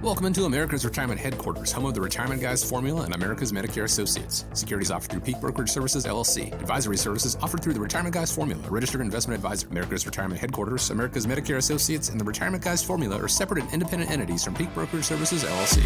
Welcome into America's Retirement Headquarters, home of the Retirement Guys Formula and America's Medicare Associates. Securities offered through Peak Brokerage Services, LLC. Advisory services offered through the Retirement Guys Formula, a registered investment advisor. America's Retirement Headquarters, America's Medicare Associates, and the Retirement Guys Formula are separate and independent entities from Peak Brokerage Services, LLC.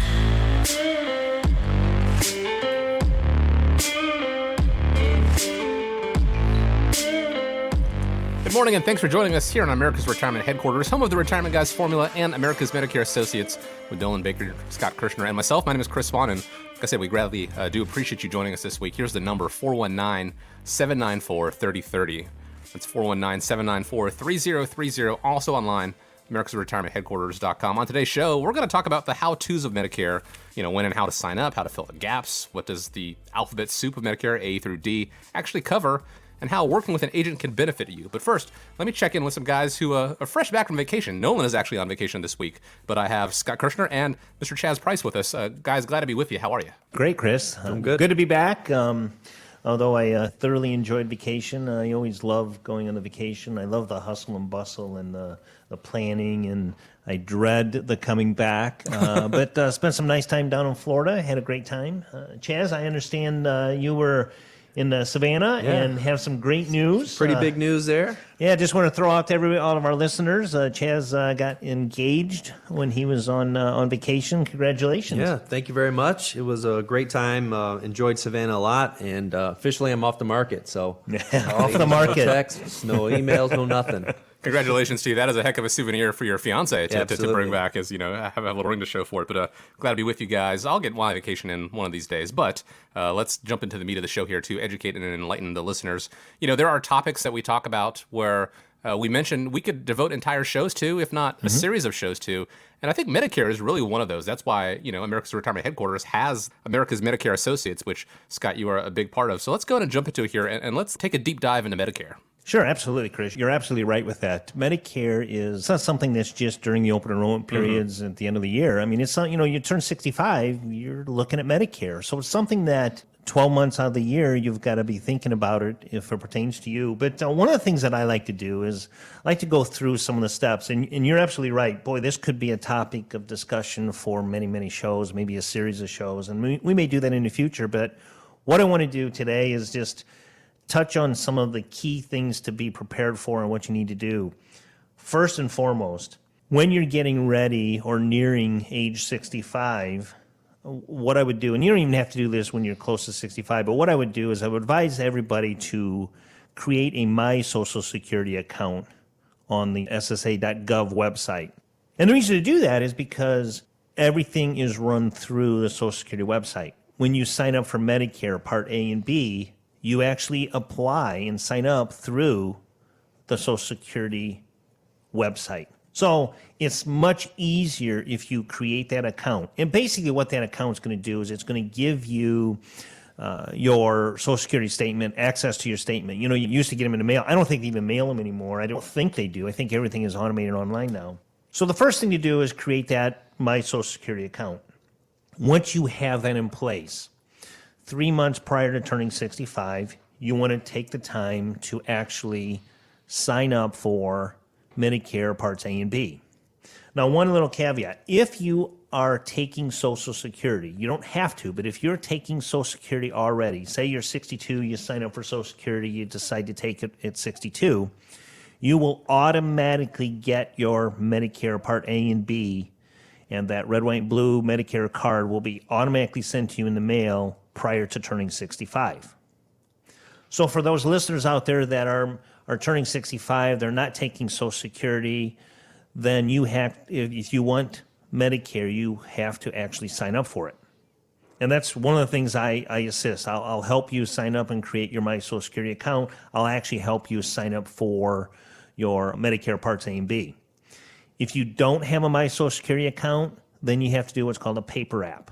Good morning, and thanks for joining us here on America's Retirement Headquarters, home of the Retirement Guys Formula and America's Medicare Associates, with Dylan Baker, Scott Kirshner, and myself. My name is Chris Vaughn, and like I said, we gladly do appreciate you joining us this week. Here's the number, 419-794-3030. That's 419-794-3030. Also online, americasretirementheadquarters.com. On today's show, we're going to talk about the how-tos of Medicare, when and how to sign up, how to fill the gaps, what does the alphabet soup of Medicare, A through D, actually cover, and how working with an agent can benefit you. But first, let me check in with some guys who are fresh back from vacation. Nolan is actually on vacation this week, but I have Scott Kirshner and Mr. Chaz Price with us. Guys, glad to be with you. How are you? Great, Chris. I'm good. Good to be back. Although I thoroughly enjoyed vacation, I always love going on a vacation. I love the hustle and bustle and the planning, and I dread the coming back. But spent some nice time down in Florida. Had a great time. Chaz, I understand you were in Savannah and have some great news. Pretty big news there. Yeah, just want to throw out to all of our listeners. Chaz got engaged when he was on vacation. Congratulations. Yeah, thank you very much. It was a great time. Enjoyed Savannah a lot, and officially I'm off the market. So off the market. No texts, no emails, no nothing. Congratulations to you. That is a heck of a souvenir for your fiance to bring back, as have a little ring to show for it. But glad to be with you guys. I'll get my vacation in one of these days. But let's jump into the meat of the show here to educate and enlighten the listeners. There are topics that we talk about where we mentioned we could devote entire shows to, if not a series of shows to. And I think Medicare is really one of those. That's why, America's Retirement Headquarters has America's Medicare Associates, which, Scott, you are a big part of. So let's go ahead and jump into it here, and let's take a deep dive into Medicare. Sure, absolutely, Chris. You're absolutely right with that. Medicare is not something that's just during the open enrollment periods at the end of the year. I mean, it's not, you turn 65, you're looking at Medicare. So it's something that 12 months out of the year, you've got to be thinking about it if it pertains to you. But one of the things that I like to do is I like to go through some of the steps. And you're absolutely right. Boy, this could be a topic of discussion for many, many shows, maybe a series of shows. And we may do that in the future. But what I want to do today is just touch on some of the key things to be prepared for and what you need to do. First and foremost, when you're getting ready or nearing age 65, what I would do, and you don't even have to do this when you're close to 65, but what I would do is I would advise everybody to create a My Social Security account on the SSA.gov website. And the reason to do that is because everything is run through the Social Security website. When you sign up for Medicare Part A and B, you actually apply and sign up through the Social Security website. So it's much easier if you create that account. And basically what that account is going to do is it's going to give you your Social Security statement, access to your statement. You used to get them in the mail. I don't think they even mail them anymore. I don't think they do. I think everything is automated online now. So the first thing to do is create that My Social Security account. Once you have that in place, 3 months prior to turning 65, you want to take the time to actually sign up for Medicare Parts A and B. Now, one little caveat. If you are taking Social Security, you don't have to, but if you're taking Social Security already, say you're 62, you sign up for Social Security, you decide to take it at 62, you will automatically get your Medicare Part A and B, and that red, white, blue Medicare card will be automatically sent to you in the mail prior to turning 65. So for those listeners out there that are turning 65, they're not taking Social Security, then you have, if you want Medicare, you have to actually sign up for it. And that's one of the things I assist. I'll help you sign up and create your My Social Security account. I'll actually help you sign up for your Medicare Parts A and B. If you don't have a My Social Security account, then you have to do what's called a paper app.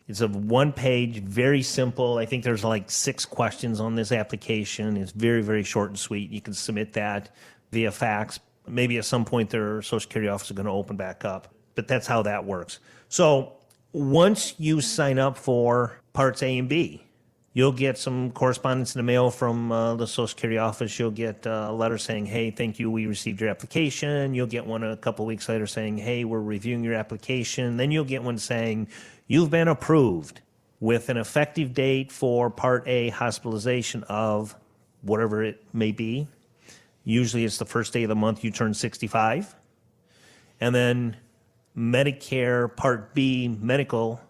It's a one-page, very simple. I think there's like 6 questions on this application. It's very, very short and sweet. You can submit that via fax. Maybe at some point their Social Security office is going to open back up, but that's how that works. So once you sign up for Parts A and B, You'll get some correspondence in the mail from the Social Security office. You'll get a letter saying, hey, thank you, we received your application. You'll get one a couple weeks later saying, hey, we're reviewing your application. Then you'll get one saying, you've been approved with an effective date for Part A hospitalization of whatever it may be. Usually it's the first day of the month you turn 65. And then Medicare Part B medical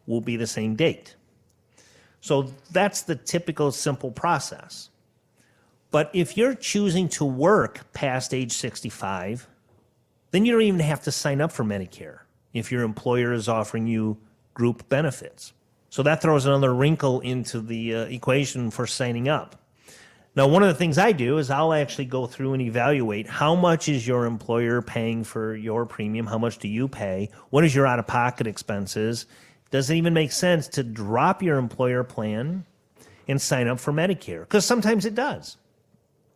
will be the same date. So that's the typical simple process. But if you're choosing to work past age 65, then you don't even have to sign up for Medicare if your employer is offering you group benefits. So that throws another wrinkle into the equation for signing up. Now, one of the things I do is I'll actually go through and evaluate how much is your employer paying for your premium, how much do you pay, what is your out-of-pocket expenses. Does it even make sense to drop your employer plan and sign up for Medicare? Because sometimes it does.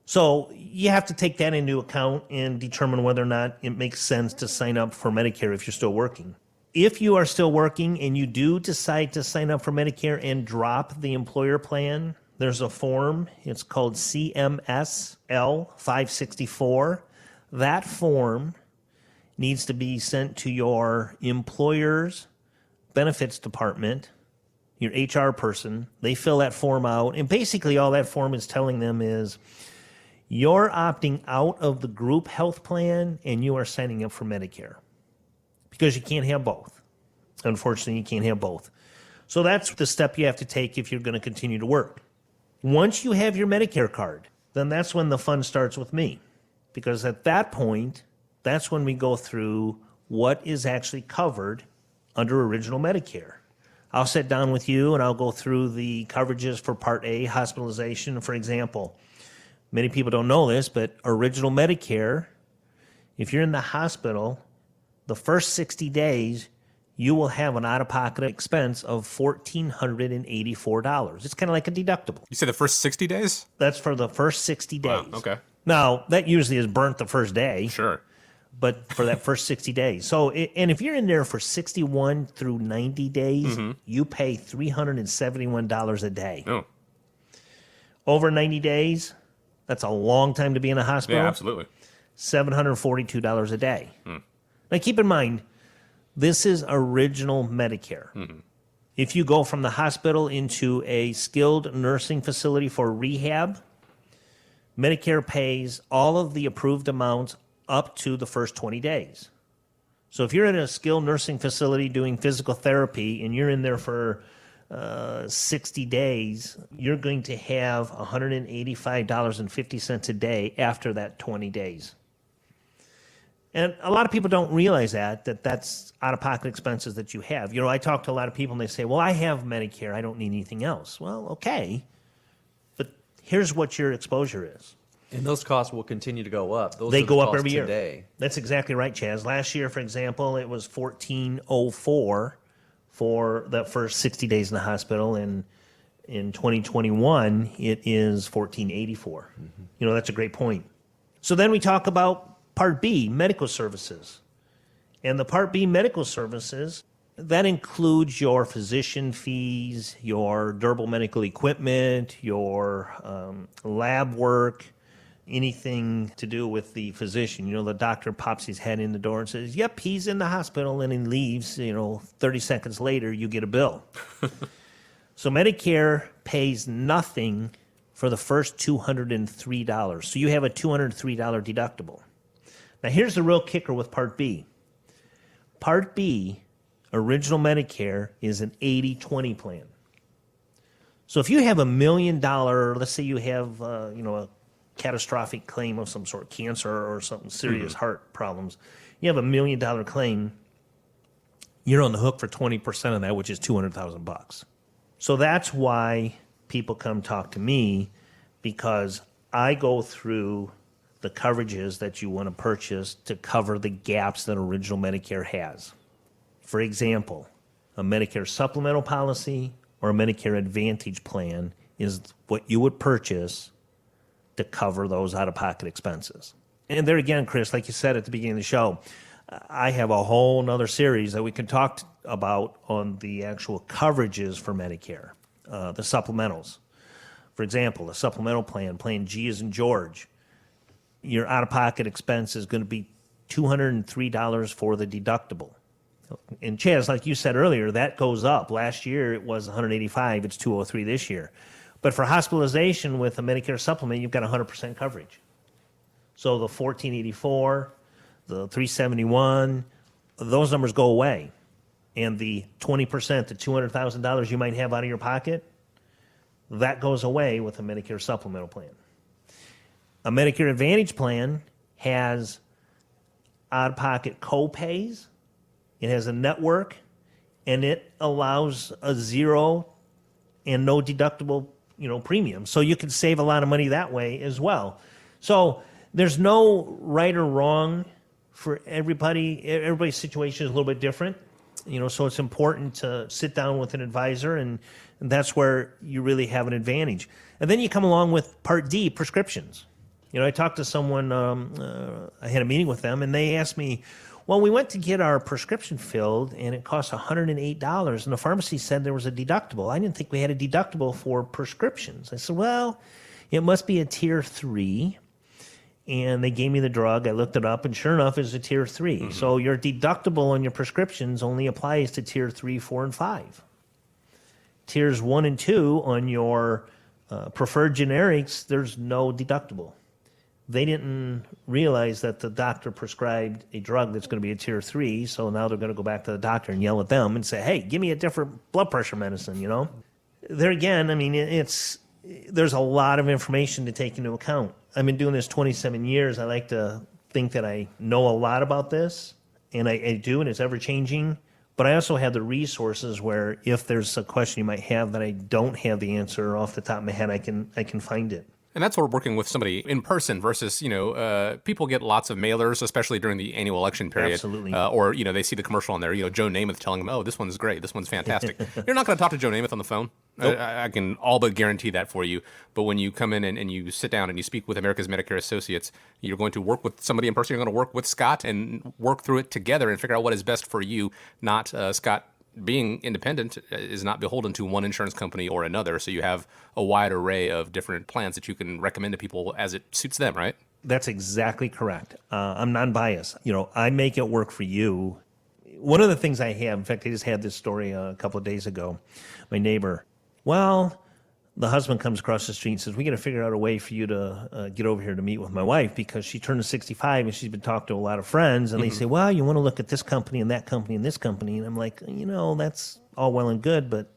So you have to take that into account and determine whether or not it makes sense to sign up for Medicare if you're still working. If you are still working and you do decide to sign up for Medicare and drop the employer plan, there's a form. It's called CMSL 564. That form needs to be sent to your employer's benefits department, your HR person. They fill that form out, and basically all that form is telling them is you're opting out of the group health plan and you are signing up for Medicare, because you can't have both. Unfortunately, you can't have both. So that's the step you have to take if you're going to continue to work. Once you have your Medicare card, then that's when the fun starts with me, because at that point, that's when we go through what is actually covered under original Medicare. I'll sit down with you and I'll go through the coverages for Part A hospitalization. For example, many people don't know this, but original Medicare, if you're in the hospital, the first 60 days, you will have an out-of-pocket expense of $1,484. It's kind of like a deductible. You say the first 60 days? That's for the first 60 days. Wow, okay. Now, that usually is burnt the first day. Sure. But for that first 60 days. So, and if you're in there for 61 through 90 days, you pay $371 a day. Oh. Over 90 days, that's a long time to be in a hospital. Yeah, absolutely. $742 a day. Now, keep in mind, this is original Medicare. If you go from the hospital into a skilled nursing facility for rehab, Medicare pays all of the approved amounts up to the first 20 days. So if you're in a skilled nursing facility doing physical therapy and you're in there for 60 days, you're going to have $185.50 a day after that 20 days. And a lot of people don't realize that's out-of-pocket expenses that you have. You know, I talk to a lot of people and they say, well, I have Medicare, I don't need anything else. Well, okay, but here's what your exposure is. And those costs will continue to go up. They go up every year. Today. That's exactly right, Chaz. Last year, for example, it was $1,404 for that first 60 days in the hospital, and in 2021, it is $1,484. You know, that's a great point. So then we talk about Part B, medical services. And the Part B medical services, that includes your physician fees, your durable medical equipment, your lab work, anything to do with the physician. You know, the doctor pops his head in the door and says, yep, he's in the hospital, and he leaves. 30 seconds later, you get a bill. So Medicare pays nothing for the first $203. So you have a $203 deductible. Now, here's the real kicker with Part B. Part B, original Medicare, is an 80-20 plan. So if you have $1 million, let's say you have, a catastrophic claim of some sort, cancer or something serious, heart problems, you have $1 million claim, you're on the hook for 20% of that, which is $200,000. So that's why people come talk to me, because I go through the coverages that you want to purchase to cover the gaps that original Medicare has. For example, a Medicare supplemental policy or a Medicare Advantage plan is what you would purchase to cover those out-of-pocket expenses. And there again, Chris, like you said at the beginning of the show, I have a whole nother series that we can talk about on the actual coverages for Medicare. the supplementals. For example, the supplemental plan G as in George, your out-of-pocket expense is going to be $203 for the deductible. And Chaz, like you said earlier, that goes up. Last year it was $185. It's $203 this year. But for hospitalization with a Medicare supplement, you've got 100% coverage. So the $1,484, the $371, those numbers go away. And the 20%, the $200,000 you might have out of your pocket, that goes away with a Medicare supplemental plan. A Medicare Advantage plan has out-of-pocket co-pays. It has a network, and it allows a zero and no deductible, premium. So you can save a lot of money that way as well. So there's no right or wrong for everybody. Everybody's situation is a little bit different. So it's important to sit down with an advisor, and that's where you really have an advantage. And then you come along with Part D, prescriptions. I talked to someone, I had a meeting with them, and they asked me, well, we went to get our prescription filled, and it cost $108, and the pharmacy said there was a deductible. I didn't think we had a deductible for prescriptions. I said, well, it must be a Tier 3, and they gave me the drug. I looked it up, and sure enough, it's a Tier 3. Mm-hmm. So your deductible on your prescriptions only applies to Tier 3, 4, and 5. Tiers 1 and 2 on your preferred generics, there's no deductible. They didn't realize that the doctor prescribed a drug that's going to be a Tier 3, so now they're going to go back to the doctor and yell at them and say, hey, give me a different blood pressure medicine, There again, there's a lot of information to take into account. I've been doing this 27 years. I like to think that I know a lot about this, and I do, and it's ever-changing. But I also have the resources where if there's a question you might have that I don't have the answer off the top of my head, I can find it. And that's where working with somebody in person versus, people get lots of mailers, especially during the annual election period. Absolutely. Or, they see the commercial on there, Joe Namath telling them, oh, this one's great, this one's fantastic. You're not going to talk to Joe Namath on the phone. Nope. I can all but guarantee that for you. But when you come in and you sit down and you speak with America's Medicare Associates, you're going to work with somebody in person. You're going to work with Scott and work through it together and figure out what is best for you, not Scott. Being independent is not beholden to one insurance company or another, so you have a wide array of different plans that you can recommend to people as it suits them, right? That's exactly correct. I'm non-biased. I make it work for you. One of the things I have, in fact, I just had this story a couple of days ago. My neighbor, the husband comes across the street and says, we got to figure out a way for you to get over here to meet with my wife because she turned 65 and she's been talking to a lot of friends. And they say, well, you want to look at this company and that company and this company. And I'm like, that's all well and good, but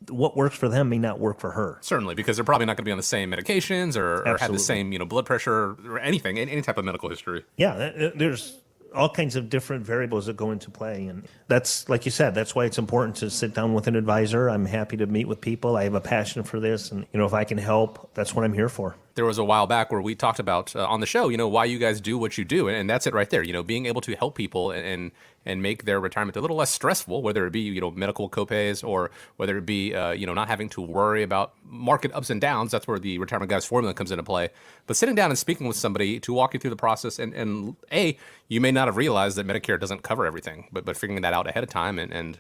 what works for them may not work for her. Certainly, because they're probably not going to be on the same medications or have the same, blood pressure or anything, any type of medical history. Yeah, there's all kinds of different variables that go into play. And that's, like you said, that's why it's important to sit down with an advisor. I'm happy to meet with people. I have a passion for this. And, if I can help, that's what I'm here for. There was a while back where we talked about on the show, why you guys do what you do. And that's it right there. Being able to help people and make their retirement a little less stressful, whether it be, medical copays or whether it be, not having to worry about market ups and downs. That's where the Retirement Guys formula comes into play. But sitting down and speaking with somebody to walk you through the process and you may not have realized that Medicare doesn't cover everything, but figuring that out ahead of time and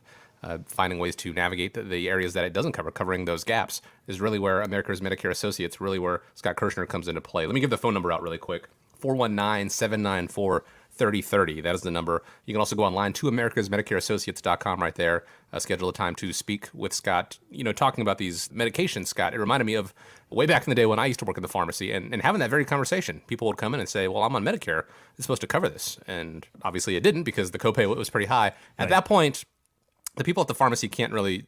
finding ways to navigate the areas that it doesn't cover, covering those gaps, is really where America's Medicare Associates, really where Scott Kirshner comes into play. Let me give the phone number out really quick. 419-794-3030. That is the number. You can also go online to americasmedicareassociates.com right there. Schedule a time to speak with Scott. Talking about these medications, Scott, it reminded me of way back in the day when I used to work at the pharmacy and having that very conversation. People would come in and say, well, I'm on Medicare. It's supposed to cover this. And obviously it didn't because the copay was pretty high. At that point, the people at the pharmacy can't really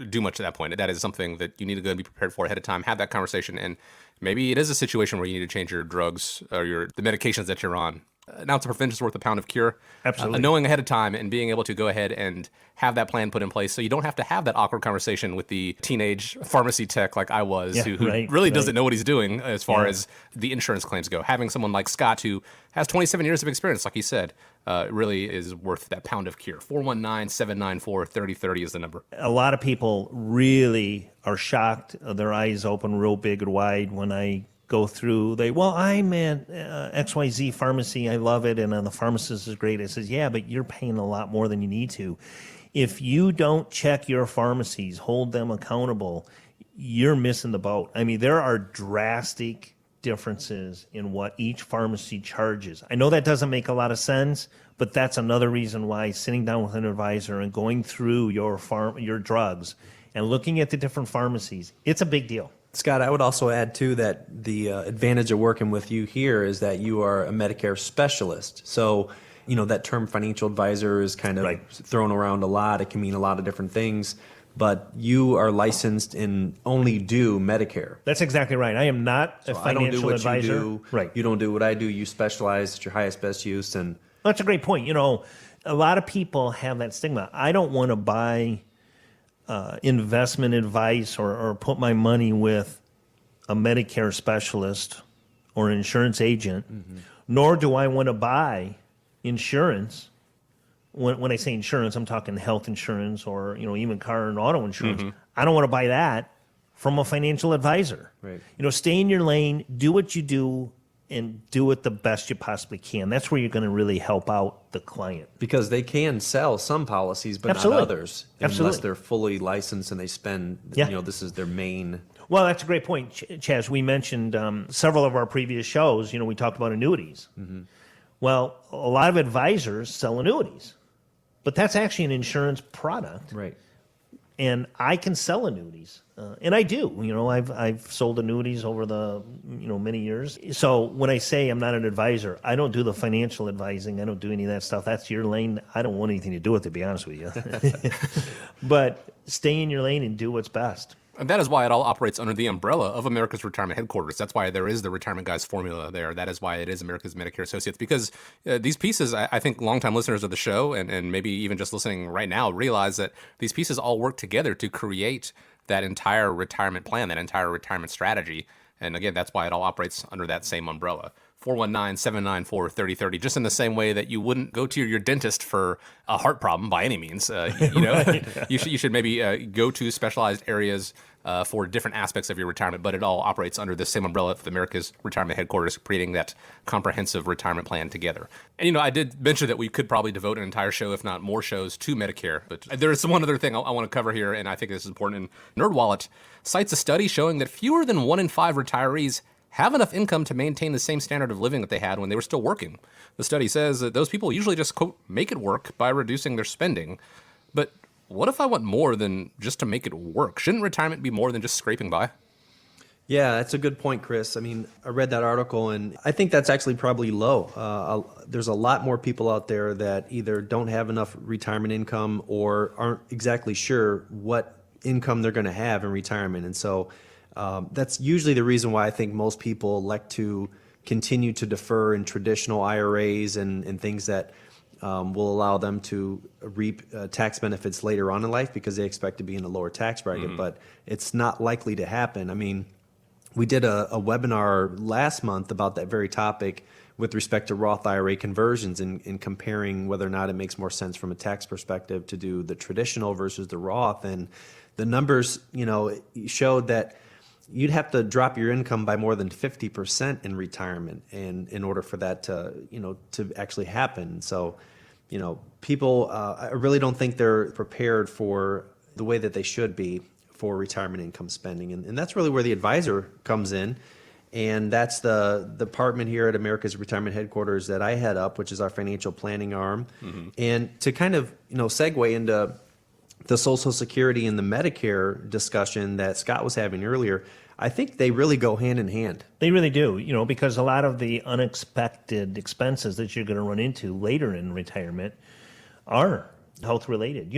do much at that point. That is something that you need to go and be prepared for ahead of time. Have that conversation, and maybe it is a situation where you need to change your drugs or the medications that you're on. An ounce of prevention is worth a pound of cure. Absolutely. Knowing ahead of time and being able to go ahead and have that plan put in place so you don't have to have that awkward conversation with the teenage pharmacy tech like I was, who really doesn't know what he's doing as far as the insurance claims go. Having someone like Scott who has 27 years of experience, like he said, really is worth that pound of cure. 419-794-3030 is the number. A lot of people really are shocked, their eyes open real big and wide when I go through. I'm at XYZ pharmacy, I love it, and the pharmacist is great. I says, yeah, but you're paying a lot more than you need to. If you don't check your pharmacies, hold them accountable, you're missing the boat. I mean, there are drastic differences in what each pharmacy charges. I know that doesn't make a lot of sense, but that's another reason why sitting down with an advisor and going through your drugs and looking at the different pharmacies, it's a big deal. Scott, I would also add, too, that the advantage of working with you here is that you are a Medicare specialist. So, that term financial advisor is kind of thrown around a lot. It can mean a lot of different things. But you are licensed and only do Medicare. That's exactly right. I am not a financial advisor. You do. Right. You don't do what I do. You specialize at your highest, best use. And that's a great point. A lot of people have that stigma. I don't want to buy investment advice or put my money with a Medicare specialist or an insurance agent, nor do I want to buy insurance. When I say insurance, I'm talking health insurance or even car and auto insurance. I don't want to buy that from a financial advisor. Right. Stay in your lane, do what you do, and do it the best you possibly can. That's where you're going to really help out the client. Because they can sell some policies, but Absolutely. not others, unless they're fully licensed and they spend. This is their main. Well, that's a great point, Chaz. We mentioned several of our previous shows. We talked about annuities. Well, a lot of advisors sell annuities. But that's actually an insurance product, right? And I can sell annuities, and I do. I've sold annuities over the many years. So when I say I'm not an advisor, I don't do the financial advising. I don't do any of that stuff. That's your lane. I don't want anything to do with it, to be honest with you. But stay in your lane and do what's best. And that is why it all operates under the umbrella of America's Retirement Headquarters. That's why there is the Retirement Guys formula there. That is why it is America's Medicare Associates. Because these pieces, I think longtime listeners of the show, and maybe even just listening right now, realize that these pieces all work together to create that entire retirement plan, that entire retirement strategy. And again, that's why it all operates under that same umbrella. 419-794-3030, just in the same way that you wouldn't go to your dentist for a heart problem by any means. You should maybe go to specialized areas for different aspects of your retirement, but it all operates under the same umbrella of America's Retirement Headquarters, creating that comprehensive retirement plan together. And, I did mention that we could probably devote an entire show, if not more shows, to Medicare, but there is one other thing I want to cover here, and I think this is important. And NerdWallet cites a study showing that fewer than 1 in 5 retirees have enough income to maintain the same standard of living that they had when they were still working. The study says that those people usually just, quote, make it work by reducing their spending. But what if I want more than just to make it work? Shouldn't retirement be more than just scraping by? Yeah, that's a good point, Chris. I mean, I read that article, and I think that's actually probably low. There's a lot more people out there that either don't have enough retirement income or aren't exactly sure what income they're going to have in retirement. And so that's usually the reason why I think most people elect to continue to defer in traditional IRAs and things that will allow them to reap tax benefits later on in life because they expect to be in a lower tax bracket. But it's not likely to happen. I mean, we did a webinar last month about that very topic with respect to Roth IRA conversions and comparing whether or not it makes more sense from a tax perspective to do the traditional versus the Roth. And the numbers, showed that you'd have to drop your income by more than 50% in retirement and in order for that to actually happen. So, people, I really don't think they're prepared for the way that they should be for retirement income spending. And that's really where the advisor comes in. And that's the department here at America's Retirement Headquarters that I head up, which is our financial planning arm. And to kind of, segue into the Social Security and the Medicare discussion that Scott was having earlier, I think they really go hand in hand. They really do, because a lot of the unexpected expenses that you're going to run into later in retirement are health related.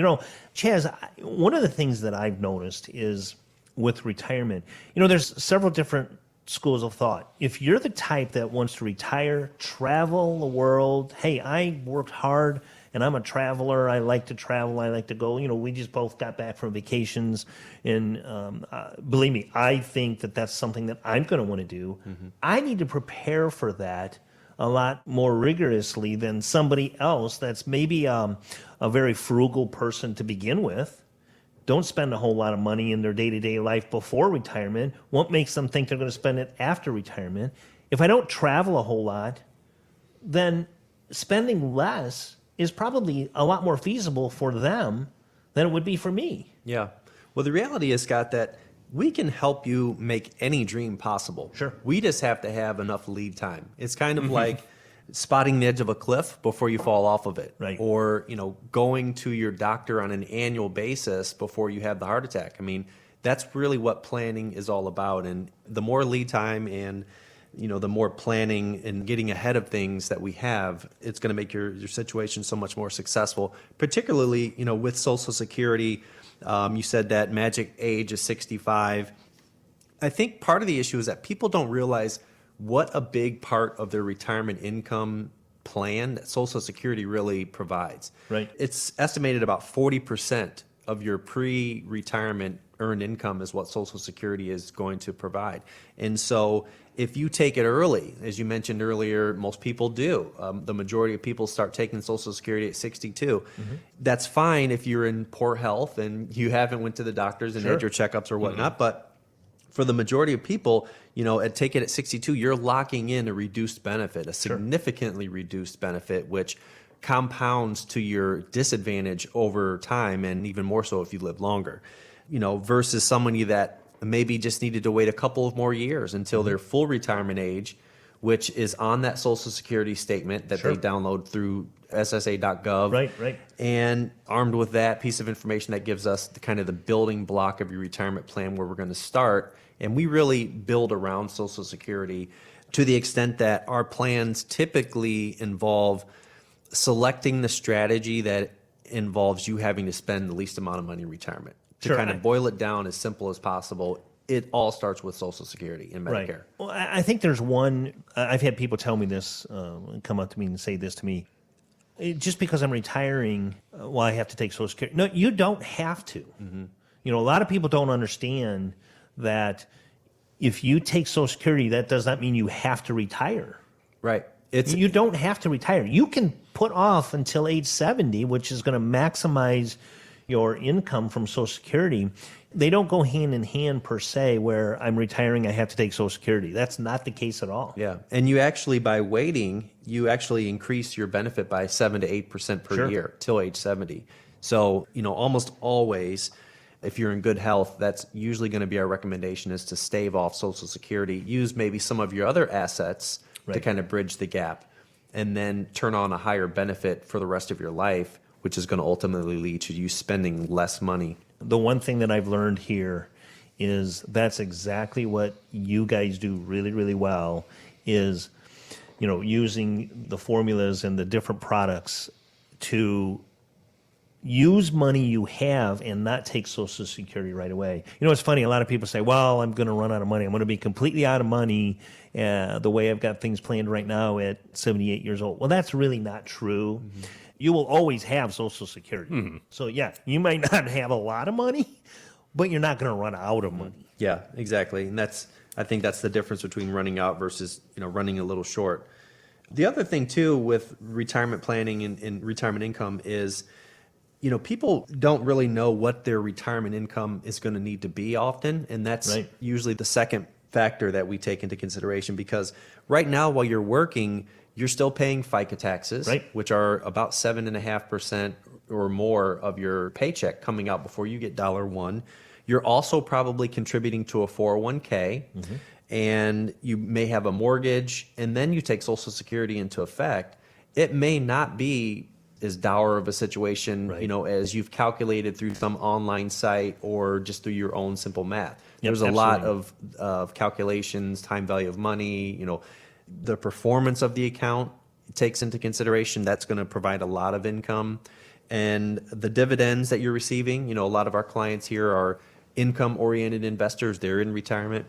Chaz, one of the things that I've noticed is with retirement, there's several different schools of thought. If you're the type that wants to retire, travel the world, hey, I worked hard and I'm a traveler. I like to travel. I like to go. We just both got back from vacations. And believe me, I think that that's something that I'm going to want to do. I need to prepare for that a lot more rigorously than somebody else that's maybe a very frugal person to begin with. Don't spend a whole lot of money in their day-to-day life before retirement. What makes them think they're going to spend it after retirement? If I don't travel a whole lot, then spending less is probably a lot more feasible for them than it would be for me. Yeah. Well, the reality is, Scott, that we can help you make any dream possible. Sure. We just have to have enough lead time. It's kind of like spotting the edge of a cliff before you fall off of it. Right. Or, going to your doctor on an annual basis before you have the heart attack. I mean, that's really what planning is all about. And the more lead time and the more planning and getting ahead of things that we have, it's going to make your situation so much more successful, particularly, with Social Security. You said that magic age is 65. I think part of the issue is that people don't realize what a big part of their retirement income plan that Social Security really provides. Right. It's estimated about 40% of your pre-retirement earned income is what Social Security is going to provide. And so if you take it early, as you mentioned earlier, most people do. The majority of people start taking Social Security at 62. That's fine if you're in poor health and you haven't went to the doctors and had your checkups or whatnot. But for the majority of people, take it at 62, you're locking in a reduced benefit, a significantly reduced benefit, which compounds to your disadvantage over time, and even more so if you live longer, versus somebody that maybe just needed to wait a couple of more years until their full retirement age, which is on that Social Security statement that they download through ssa.gov. Right. And armed with that piece of information, that gives us the building block of your retirement plan where we're going to start. And we really build around Social Security to the extent that our plans typically involve selecting the strategy that involves you having to spend the least amount of money in retirement. To kind of boil it down as simple as possible, it all starts with Social Security and Medicare. Right. Well, I think there's one. I've had people tell me this, come up to me and say this to me. Just because I'm retiring, I have to take Social Security. No, you don't have to. A lot of people don't understand that if you take Social Security, that does not mean you have to retire. Right. You don't have to retire. You can put off until age 70, which is going to maximize your income from Social Security. They don't go hand in hand per se, where I'm retiring, I have to take Social Security. That's not the case at all. Yeah. And you actually, by waiting, you actually increase your benefit by 7 to 8% per year till age 70. So, almost always, if you're in good health, that's usually going to be our recommendation, is to stave off Social Security, use maybe some of your other assets to kind of bridge the gap, and then turn on a higher benefit for the rest of your life, which is going to ultimately lead to you spending less money. The one thing that I've learned here is that's exactly what you guys do really, really well, is, using the formulas and the different products to use money you have and not take Social Security right away. It's funny. A lot of people say, well, I'm going to run out of money. I'm going to be completely out of money the way I've got things planned right now at 78 years old. Well, that's really not true. You will always have Social Security. So, yeah, you might not have a lot of money, but you're not going to run out of money. Yeah, exactly. And I think that's the difference between running out versus, running a little short. The other thing, too, with retirement planning and retirement income is, people don't really know what their retirement income is going to need to be often. And that's usually the second factor that we take into consideration, because right now, while you're working, you're still paying FICA taxes, which are about 7.5% or more of your paycheck coming out before you get $1. You're also probably contributing to a 401k, and you may have a mortgage, and then you take Social Security into effect. It may not be as dour of a situation, as you've calculated through some online site or just through your own simple math. There's a lot of calculations, time value of money, the performance of the account takes into consideration. That's going to provide a lot of income. And the dividends that you're receiving, a lot of our clients here are income-oriented investors. They're in retirement.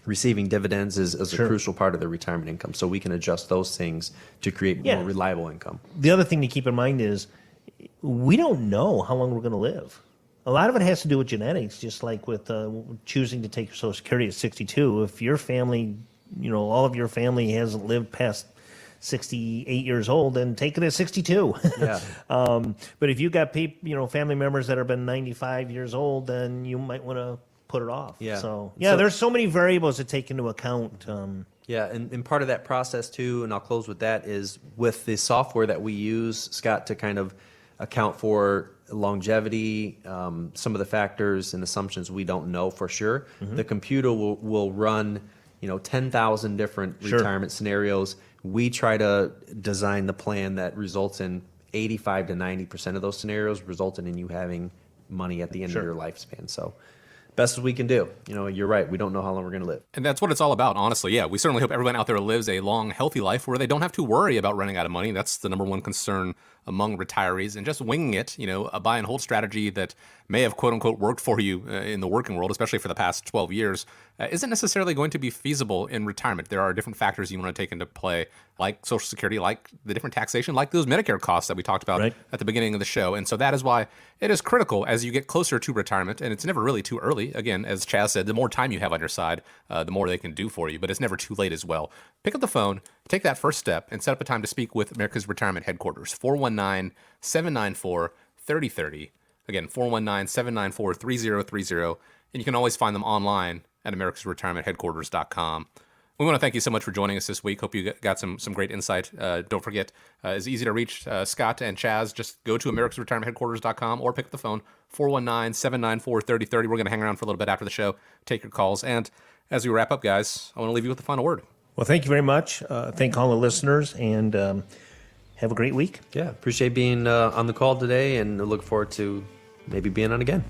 Receiving dividends is a crucial part of their retirement income. So we can adjust those things to create more reliable income. The other thing to keep in mind is we don't know how long we're going to live. A lot of it has to do with genetics, just like with choosing to take Social Security at 62. If your family, all of your family hasn't lived past 68 years old, then take it at 62. Yeah. But if you got family members that have been 95 years old, then you might want to put it off. Yeah. So there's so many variables to take into account. And part of that process too, and I'll close with that, is with the software that we use, Scott, to kind of account for longevity, some of the factors and assumptions we don't know for sure. The computer will run 10,000 different retirement scenarios. We try to design the plan that results in 85 to 90% of those scenarios resulting in you having money at the end of your lifespan. So best as we can do. You're right. We don't know how long we're going to live. And that's what it's all about, honestly. Yeah, we certainly hope everyone out there lives a long, healthy life where they don't have to worry about running out of money. That's the number one concern among retirees. And just winging it, a buy and hold strategy that may have quote unquote worked for you in the working world, especially for the past 12 years, isn't necessarily going to be feasible in retirement. There are different factors you want to take into play, like Social Security, like the different taxation, like those Medicare costs that we talked about at the beginning of the show. And so that is why it is critical as you get closer to retirement, and it's never really too early. Again, as Chaz said, the more time you have on your side, the more they can do for you, but it's never too late as well. Pick up the phone, take that first step, and set up a time to speak with America's Retirement Headquarters, 419-794-3030. Again, 419-794-3030. And you can always find them online at americasretirementheadquarters.com. We want to thank you so much for joining us this week. Hope you got some great insight. Don't forget, it's easy to reach Scott and Chaz. Just go to americasretirementheadquarters.com or pick up the phone, 419-794-3030. We're going to hang around for a little bit after the show, take your calls. And as we wrap up, guys, I want to leave you with the final word. Well, thank you very much. Thank all the listeners, and have a great week. Yeah, appreciate being on the call today, and look forward to maybe being on again.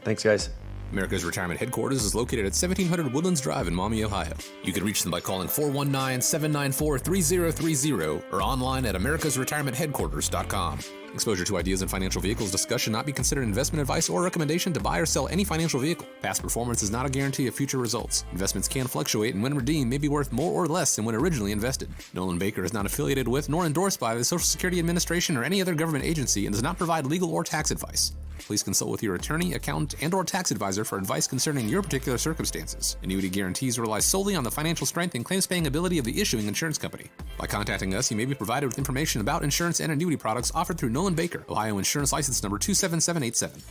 Thanks, guys. America's Retirement Headquarters is located at 1700 Woodlands Drive in Maumee, Ohio. You can reach them by calling 419-794-3030 or online at americasretirementheadquarters.com. Exposure to ideas and financial vehicles discussed should not be considered investment advice or recommendation to buy or sell any financial vehicle. Past performance is not a guarantee of future results. Investments can fluctuate and when redeemed may be worth more or less than when originally invested. Nolan Baker is not affiliated with nor endorsed by the Social Security Administration or any other government agency and does not provide legal or tax advice. Please consult with your attorney, accountant, and/or tax advisor for advice concerning your particular circumstances. Annuity guarantees rely solely on the financial strength and claims-paying ability of the issuing insurance company. By contacting us, you may be provided with information about insurance and annuity products offered through Nolan Baker, Ohio Insurance License Number 27787.